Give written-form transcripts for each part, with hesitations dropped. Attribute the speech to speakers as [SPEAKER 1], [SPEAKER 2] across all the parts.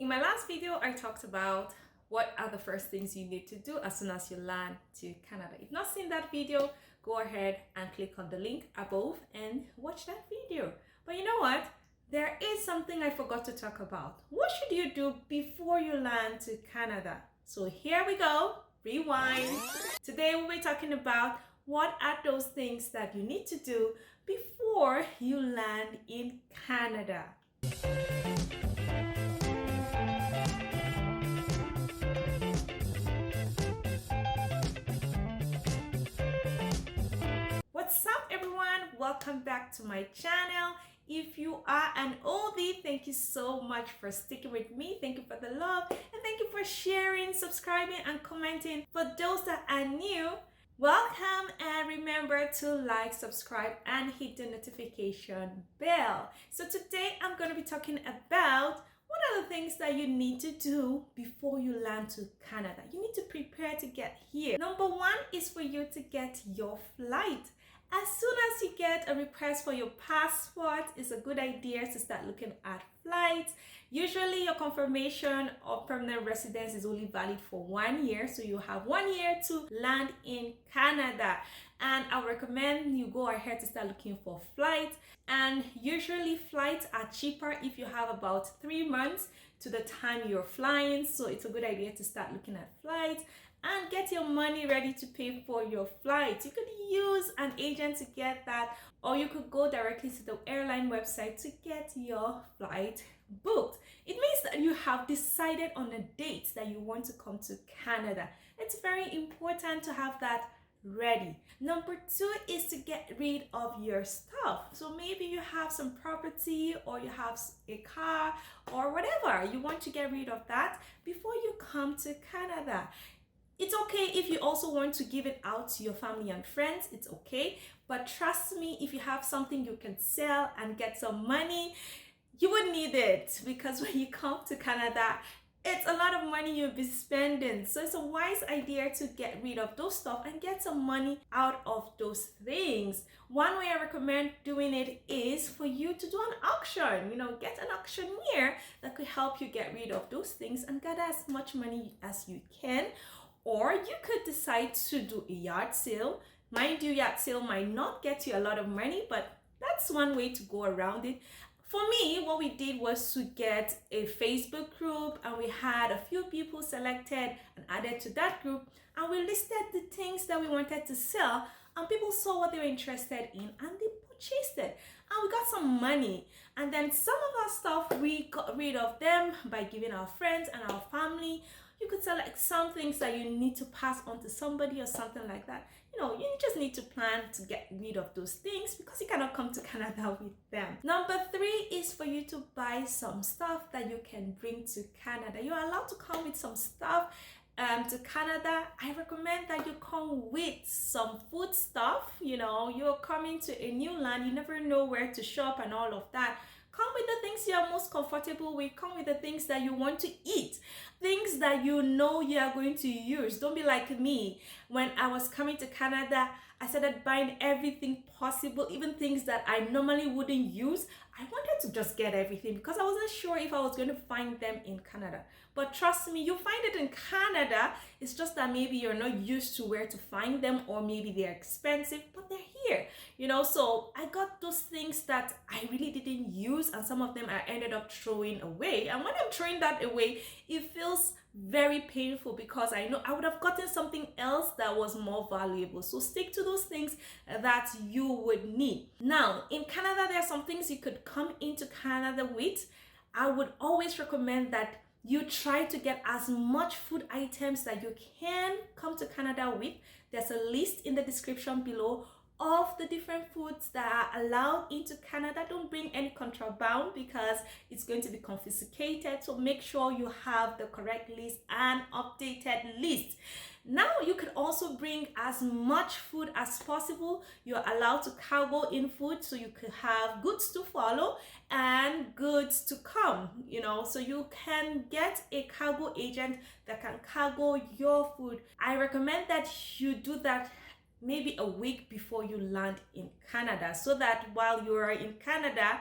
[SPEAKER 1] In my last video, I talked about what are the first things you need to do as soon as you land to Canada. If not seen that video, go ahead and click on the link above and watch that video. But you know what? There is something I forgot to talk about. What should you do before you land to Canada? So here we go. Rewind. Today we'll be talking about what are those things that you need to do before you land in Canada. What's up everyone? Welcome back to my channel. If you are an oldie, thank you so much for sticking with me. Thank you for the love and thank you for sharing, subscribing and commenting. For those that are new, welcome, and remember to like, subscribe and hit the notification bell. So today I'm going to be talking about what are the things that you need to do before you land to Canada. You need to prepare to get here. Number one is for you to get your flight. As soon as you get a request for your passport, it's a good idea to start looking at flights. Usually your confirmation of permanent residence is only valid for 1 year. So you have 1 year to land in Canada. And I recommend you go ahead to start looking for flights. And usually flights are cheaper if you have about 3 months to the time you're flying. So it's a good idea to start looking at flights and get your money ready to pay for your flight. You could use an agent to get that, or you could go directly to the airline website to get your flight booked. It means that you have decided on a date that you want to come to Canada. It's very important to have that ready. Number two is to get rid of your stuff. So maybe you have some property or you have a car or whatever. You want to get rid of that before you come to Canada. It's okay if you also want to give it out to your family and friends, it's okay. But trust me, if you have something you can sell and get some money, you would need it, because when you come to Canada, it's a lot of money you'll be spending. So it's a wise idea to get rid of those stuff and get some money out of those things. One way I recommend doing it is for you to do an auction. Get an auctioneer that could help you get rid of those things and gather as much money as you can. Or you could decide to do a yard sale. Mind you, yard sale might not get you a lot of money, but that's one way to go around it. For me, what we did was to get a Facebook group, and we had a few people selected and added to that group, and we listed the things that we wanted to sell, and people saw what they were interested in and they purchased it, and we got some money. And then some of our stuff, we got rid of them by giving our friends and our family. You could select some things that you need to pass on to somebody or something like that. You just need to plan to get rid of those things because you cannot come to Canada with them. Number three is for you to buy some stuff that you can bring to Canada. You're allowed to come with some stuff to Canada. I recommend that you come with some food stuff. You're coming to a new land, you never know where to shop and all of that. Come with the things you are most comfortable with. Come with the things that you want to eat. Things that you know you are going to use. Don't be like me. When I was coming to Canada, I started buying everything possible, even things that I normally wouldn't use. I wanted to just get everything because I wasn't sure if I was going to find them in Canada. But trust me, you find it in Canada. It's just that maybe you're not used to where to find them, or maybe they're expensive, but they're here. So I got those things that I really didn't use, and some of them I ended up throwing away. And when I'm throwing that away, it feels very painful because I know I would have gotten something else that was more valuable. So stick to those things that you would need. Now, in Canada, there are some things you could come into Canada with. I would always recommend that you try to get as much food items that you can come to Canada with. There's a list in the description below of the different foods that are allowed into Canada. Don't bring any contraband because it's going to be confiscated. So make sure you have the correct list and updated list. Now you could also bring as much food as possible. You're allowed to cargo in food, so you could have goods to follow and goods to come, so you can get a cargo agent that can cargo your food. I recommend that you do that maybe a week before you land in Canada, so that while you are in Canada,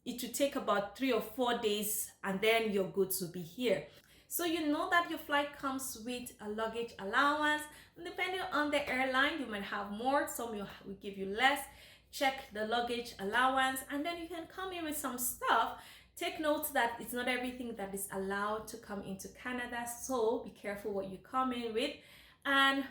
[SPEAKER 1] it will take about 3 or 4 days and then your goods will be here. So you know that your flight comes with a luggage allowance. Depending on the airline, you might have more, some will give you less. Check the luggage allowance and then you can come in with some stuff. Take note that it's not everything that is allowed to come into Canada, so be careful what you come in with. And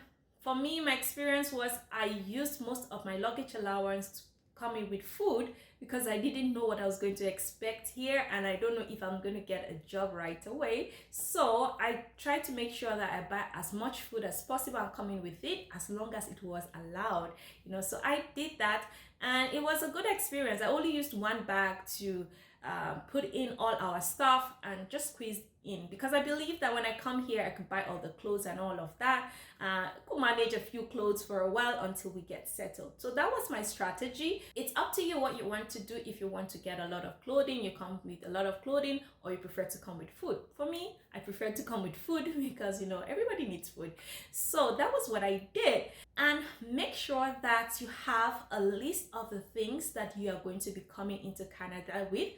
[SPEAKER 1] for me, my experience was I used most of my luggage allowance to come in with food because I didn't know what I was going to expect here and I don't know if I'm going to get a job right away. So I tried to make sure that I buy as much food as possible and come in with it as long as it was allowed, you know. So I did that and it was a good experience. I only used one bag to put in all our stuff and just squeeze in, because I believe that when I come here I could buy all the clothes and all of that. Could manage a few clothes for a while until we get settled. So that was my strategy. It's up to you what you want to do. If you want to get a lot of clothing, you come with a lot of clothing, or you prefer to come with food. For me, I prefer to come with food because, you know, everybody needs food. So that was what I did. And make sure that you have a list of the things that you are going to be coming into Canada with,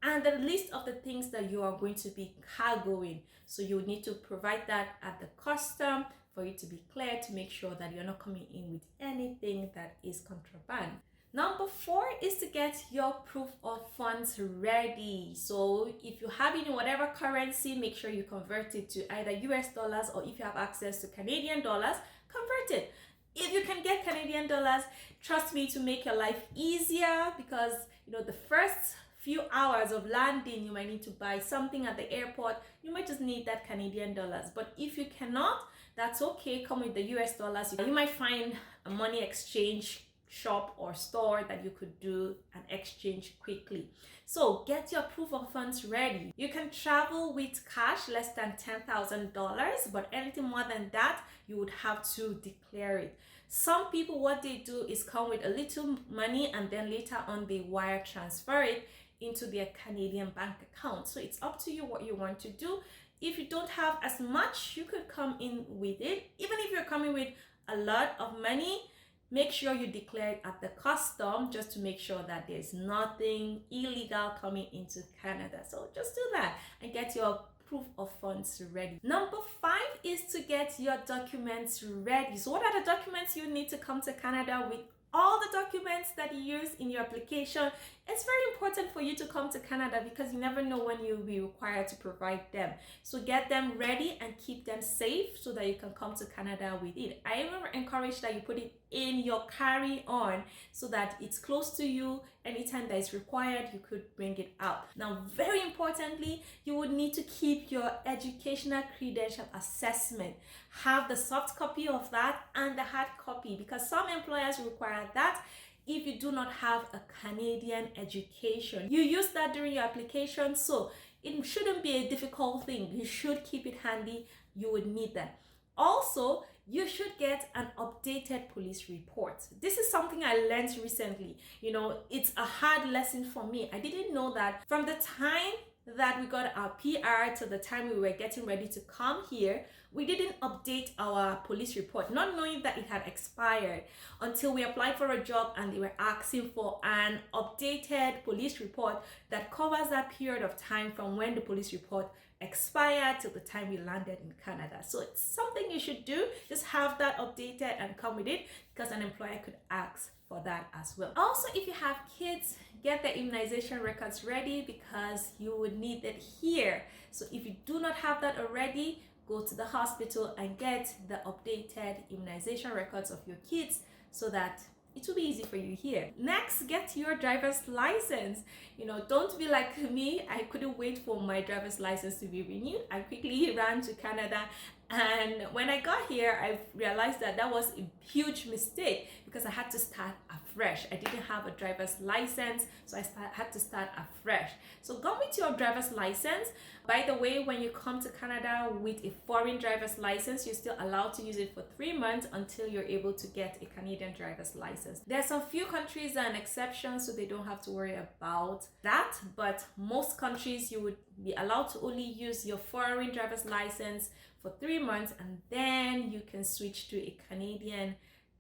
[SPEAKER 1] and the list of the things that you are going to be cargoing. So you need to provide that at the custom for you to be clear, to make sure that you're not coming in with anything that is contraband. Number 4 is to get your proof of funds ready. So if you have it in whatever currency, make sure you convert it to either US dollars, or if you have access to Canadian dollars, convert it. If you can get Canadian dollars, trust me, to make your life easier, because, you know, the first few hours of landing, you might need to buy something at the airport. You might just need that Canadian dollars. But if you cannot, that's okay. Come with the US dollars. You might find a money exchange shop or store that you could do an exchange quickly. So get your proof of funds ready. You can travel with cash less than $10,000, but anything more than that, you would have to declare it. Some people, what they do is come with a little money and then later on they wire transfer it into their Canadian bank account. So it's up to you what you want to do. If you don't have as much, you could come in with it. Even if you're coming with a lot of money, make sure you declare it at the custom, just to make sure that there's nothing illegal coming into Canada. So just do that and get your proof of funds ready. Number 5 is to get your documents ready. So what are the documents you need to come to Canada with? All the documents that you use in your application. It's very important for you to come to Canada because you never know when you'll be required to provide them. So get them ready and keep them safe so that you can come to Canada with it. I even encourage that you put it in your carry-on so that it's close to you. Anytime that is required, you could bring it out. Now, very importantly, you would need to keep your educational credential assessment. Have the soft copy of that and the hard copy, because some employers require that if you do not have a Canadian education. You use that during your application, so it shouldn't be a difficult thing. You should keep it handy. You would need that. Also, you should get an updated police report. This is something I learned recently. You know, it's a hard lesson for me. I didn't know that from the time that we got our PR to the time we were getting ready to come here, we didn't update our police report, not knowing that it had expired, until we applied for a job and they were asking for an updated police report that covers that period of time from when the police report expired till the time we landed in Canada. So it's something you should do. Just have that updated and come with it, because an employer could ask for that as well. Also, if you have kids, get the immunization records ready because you would need it here. So if you do not have that already, go to the hospital and get the updated immunization records of your kids so that it will be easy for you here. Next, get your driver's license. You know, don't be like me. I couldn't wait for my driver's license to be renewed. I quickly ran to Canada, and when I got here, I realized that that was a huge mistake because I had to start afresh. I didn't have a driver's license, so I had to start afresh. So go with your driver's license. By the way, when you come to Canada with a foreign driver's license, you're still allowed to use it for 3 months until you're able to get a Canadian driver's license. There are some few countries that are an exception, so they don't have to worry about that. But most countries, you would be allowed to only use your foreign driver's license for 3 months, and then you can switch to a Canadian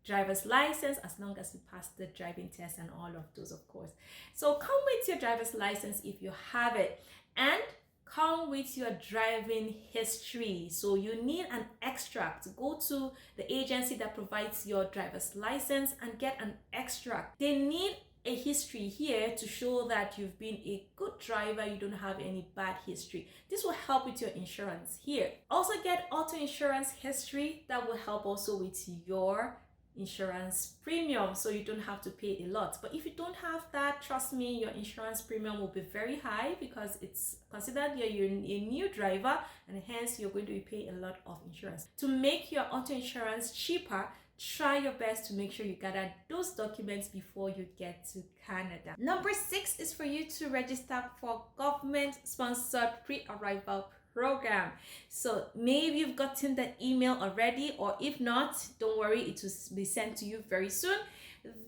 [SPEAKER 1] driver's license as long as you pass the driving test and all of those, of course. So come with your driver's license if you have it, and come with your driving history. So you need an extract. Go to the agency that provides your driver's license and get an extract. They need a history here to show that you've been a good driver, you don't have any bad history. This will help with your insurance here. Also get auto insurance history. That will help also with your insurance premium, so you don't have to pay a lot. But if you don't have that, trust me, your insurance premium will be very high because it's considered you're a new driver, and hence you're going to be paying a lot of insurance. To make your auto insurance cheaper, try your best to make sure you gather those documents before you get to Canada. Number 6 is for you to register for government-sponsored pre-arrival program. So maybe you've gotten the email already, or if not, don't worry, it will be sent to you very soon.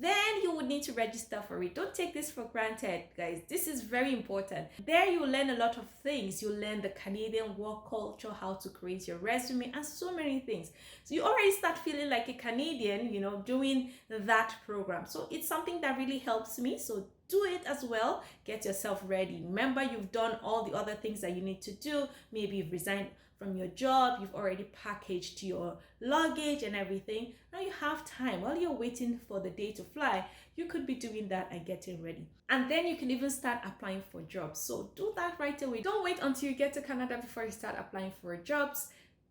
[SPEAKER 1] Then you would need to register for it. Don't take this for granted, guys. This is very important. There you will learn a lot of things. You'll learn the Canadian work culture, how to create your resume, and so many things. So you already start feeling like a Canadian, doing that program. So it's something that really helps me. So do it as well. Get yourself ready. Remember, you've done all the other things that you need to do. Maybe you've resigned from your job, you've already packaged your luggage and everything. Now you have time. While you're waiting for the day to fly, you could be doing that and getting ready. And then you can even start applying for jobs. So do that right away. Don't wait until you get to Canada before you start applying for jobs.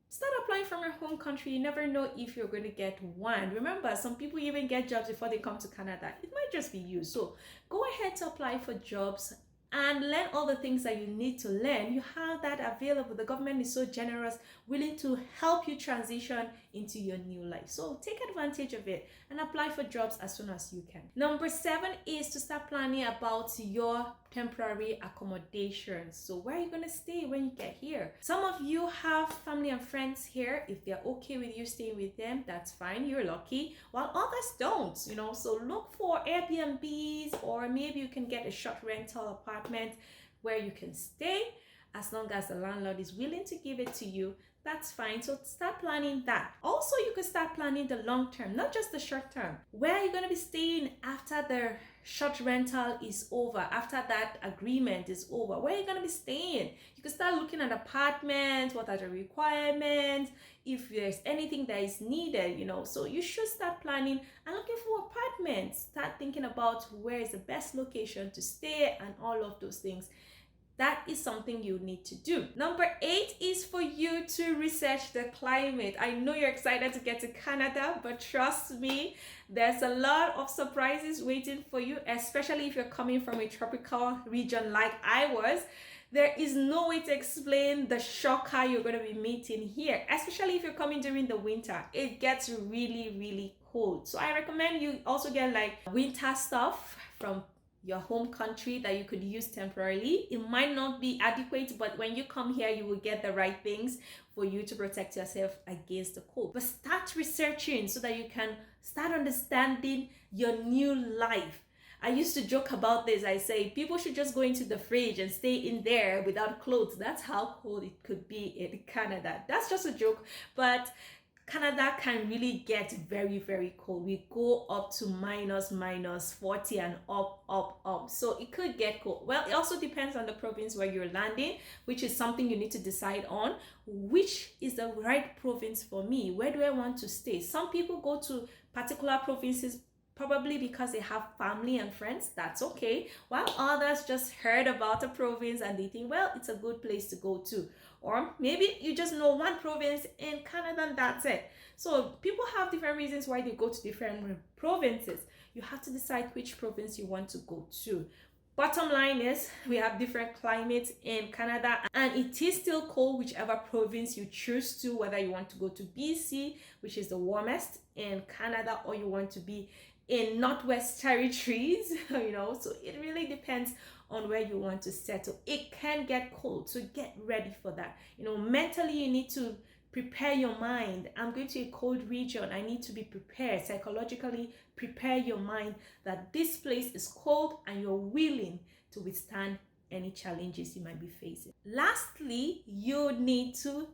[SPEAKER 1] Start applying from your home country. You never know if you're going to get one. Remember, some people even get jobs before they come to Canada. It might just be you. So go ahead to apply for jobs and learn all the things that you need to learn. You have that available. The government is so generous, willing to help you transition into your new life. So take advantage of it and apply for jobs as soon as you can. Number 7 is to start planning about your temporary accommodation. So where are you going to stay when you get here? Some of you have family and friends here. If they're okay with you staying with them, that's fine, you're lucky, while others don't. So look for Airbnbs, or maybe you can get a short rental apartment where you can stay. As long as the landlord is willing to give it to you, that's fine. So start planning that. Also, you can start planning the long term, not just the short term. Where are you going to be staying after the short rental is over, after that agreement is over? Where are you going to be staying? You can start looking at apartments. What are the requirements? If there's anything that is needed, so you should start planning and looking for apartments. Start thinking about where is the best location to stay and all of those things. That is something you need to do. Number 8 is for you to research the climate. I know you're excited to get to Canada, but trust me, there's a lot of surprises waiting for you, especially if you're coming from a tropical region like I was. There is no way to explain the shocker you're going to be meeting here, especially if you're coming during the winter. It gets really, really cold. So I recommend you also get like winter stuff from your home country that you could use temporarily. It might not be adequate, but when you come here, you will get the right things for you to protect yourself against the cold. But start researching so that you can start understanding your new life. I used to joke about this. I say people should just go into the fridge and stay in there without clothes. That's how cold it could be in Canada. That's just a joke, but Canada can really get very, very cold. We go up to minus 40 and up. So it could get cold. Well, it also depends on the province where you're landing, which is something you need to decide on. Which is the right province for me? Where do I want to stay? Some people go to particular provinces probably because they have family and friends. That's okay. While others just heard about a province and they think, well, it's a good place to go to. Or maybe you just know one province in Canada and that's it. So people have different reasons why they go to different provinces. You have to decide which province you want to go to. Bottom line is we have different climates in Canada, and it is still cold whichever province you choose to, whether you want to go to BC, which is the warmest in Canada, or you want to be in Northwest Territories, so it really depends on where you want to settle. It can get cold, so get ready for that. Mentally, you need to prepare your mind. I'm going to a cold region. I need to be prepared. Psychologically, prepare your mind that this place is cold and you're willing to withstand any challenges you might be facing. Lastly, you need to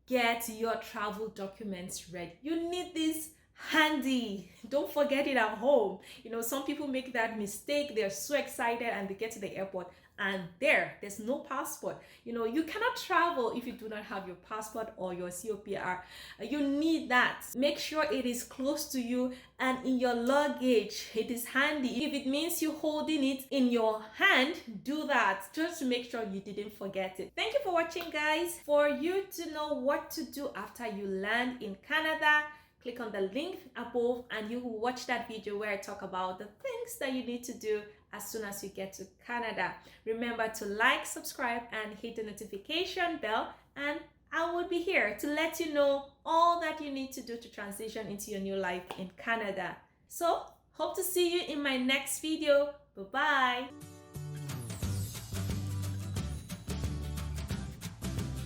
[SPEAKER 1] get your travel documents ready. You need these handy. Don't forget it at home. You know, some people make that mistake. They're so excited and they get to the airport and there's no passport. You know, you cannot travel if you do not have your passport or your COPR. You need that. Make sure it is close to you and in your luggage. It is handy. If it means you holding it in your hand, do that just to make sure you didn't forget it. Thank you for watching, guys. For you to know what to do after you land in Canada, click on the link above and you will watch that video where I talk about the things that you need to do as soon as you get to Canada. Remember to like, subscribe, and hit the notification bell, and I will be here to let you know all that you need to do to transition into your new life in Canada. So, hope to see you in my next video. Bye-bye.